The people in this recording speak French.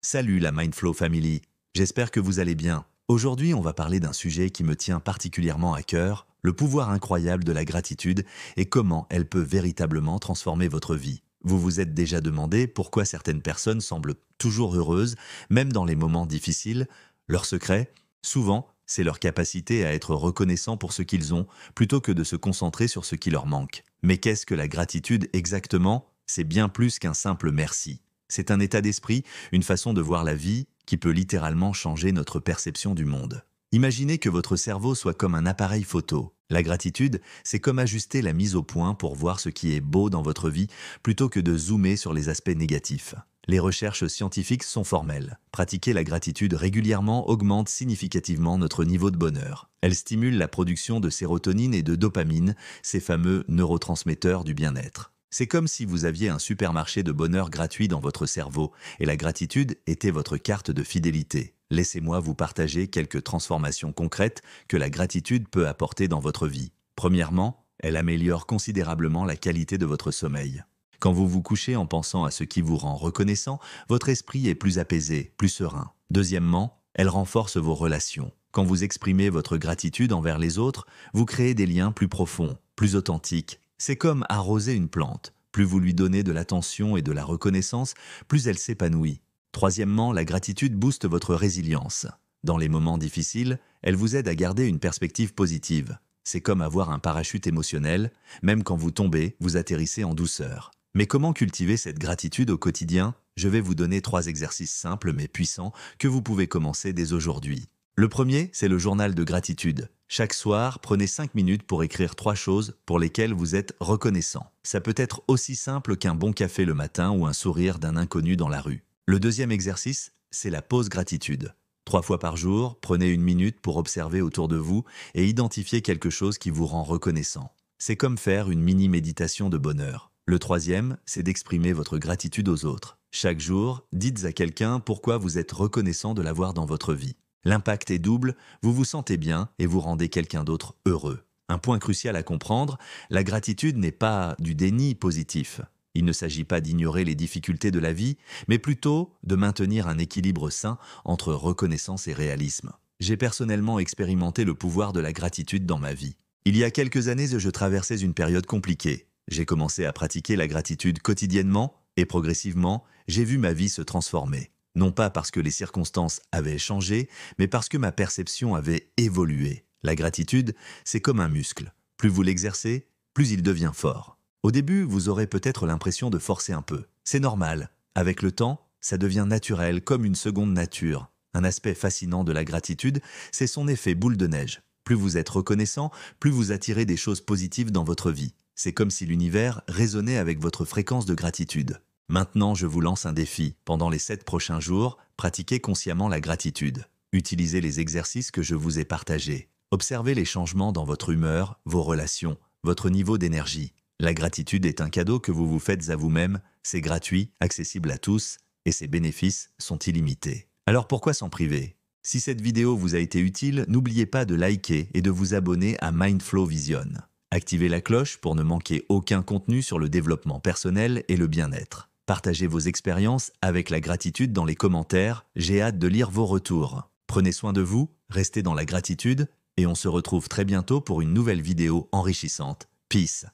Salut la Mindflow Family, j'espère que vous allez bien. Aujourd'hui, on va parler d'un sujet qui me tient particulièrement à cœur, le pouvoir incroyable de la gratitude et comment elle peut véritablement transformer votre vie. Vous vous êtes déjà demandé pourquoi certaines personnes semblent toujours heureuses, même dans les moments difficiles. Leur secret, souvent, c'est leur capacité à être reconnaissants pour ce qu'ils ont, plutôt que de se concentrer sur ce qui leur manque. Mais qu'est-ce que la gratitude exactement? C'est bien plus qu'un simple merci. C'est un état d'esprit, une façon de voir la vie qui peut littéralement changer notre perception du monde. Imaginez que votre cerveau soit comme un appareil photo. La gratitude, c'est comme ajuster la mise au point pour voir ce qui est beau dans votre vie plutôt que de zoomer sur les aspects négatifs. Les recherches scientifiques sont formelles. Pratiquer la gratitude régulièrement augmente significativement notre niveau de bonheur. Elle stimule la production de sérotonine et de dopamine, ces fameux neurotransmetteurs du bien-être. C'est comme si vous aviez un supermarché de bonheur gratuit dans votre cerveau et la gratitude était votre carte de fidélité. Laissez-moi vous partager quelques transformations concrètes que la gratitude peut apporter dans votre vie. Premièrement, elle améliore considérablement la qualité de votre sommeil. Quand vous vous couchez en pensant à ce qui vous rend reconnaissant, votre esprit est plus apaisé, plus serein. Deuxièmement, elle renforce vos relations. Quand vous exprimez votre gratitude envers les autres, vous créez des liens plus profonds, plus authentiques. C'est comme arroser une plante. Plus vous lui donnez de l'attention et de la reconnaissance, plus elle s'épanouit. Troisièmement, la gratitude booste votre résilience. Dans les moments difficiles, elle vous aide à garder une perspective positive. C'est comme avoir un parachute émotionnel, même quand vous tombez, vous atterrissez en douceur. Mais comment cultiver cette gratitude au quotidien? Je vais vous donner 3 exercices simples mais puissants que vous pouvez commencer dès aujourd'hui. Le premier, c'est le journal de gratitude. Chaque soir, prenez 5 minutes pour écrire 3 choses pour lesquelles vous êtes reconnaissant. Ça peut être aussi simple qu'un bon café le matin ou un sourire d'un inconnu dans la rue. Le deuxième exercice, c'est la pause gratitude. 3 fois par jour, prenez 1 minute pour observer autour de vous et identifier quelque chose qui vous rend reconnaissant. C'est comme faire une mini-méditation de bonheur. Le troisième, c'est d'exprimer votre gratitude aux autres. Chaque jour, dites à quelqu'un pourquoi vous êtes reconnaissant de l'avoir dans votre vie. L'impact est double, vous vous sentez bien et vous rendez quelqu'un d'autre heureux. Un point crucial à comprendre, la gratitude n'est pas du déni positif. Il ne s'agit pas d'ignorer les difficultés de la vie, mais plutôt de maintenir un équilibre sain entre reconnaissance et réalisme. J'ai personnellement expérimenté le pouvoir de la gratitude dans ma vie. Il y a quelques années, je traversais une période compliquée. J'ai commencé à pratiquer la gratitude quotidiennement et progressivement, j'ai vu ma vie se transformer. Non pas parce que les circonstances avaient changé, mais parce que ma perception avait évolué. La gratitude, c'est comme un muscle. Plus vous l'exercez, plus il devient fort. Au début, vous aurez peut-être l'impression de forcer un peu. C'est normal. Avec le temps, ça devient naturel, comme une seconde nature. Un aspect fascinant de la gratitude, c'est son effet boule de neige. Plus vous êtes reconnaissant, plus vous attirez des choses positives dans votre vie. C'est comme si l'univers résonnait avec votre fréquence de gratitude. Maintenant, je vous lance un défi. Pendant les 7 prochains jours, pratiquez consciemment la gratitude. Utilisez les exercices que je vous ai partagés. Observez les changements dans votre humeur, vos relations, votre niveau d'énergie. La gratitude est un cadeau que vous vous faites à vous-même, c'est gratuit, accessible à tous, et ses bénéfices sont illimités. Alors pourquoi s'en priver? Si cette vidéo vous a été utile, n'oubliez pas de liker et de vous abonner à Mindflow Vision. Activez la cloche pour ne manquer aucun contenu sur le développement personnel et le bien-être. Partagez vos expériences avec la gratitude dans les commentaires, j'ai hâte de lire vos retours. Prenez soin de vous, restez dans la gratitude, et on se retrouve très bientôt pour une nouvelle vidéo enrichissante. Peace!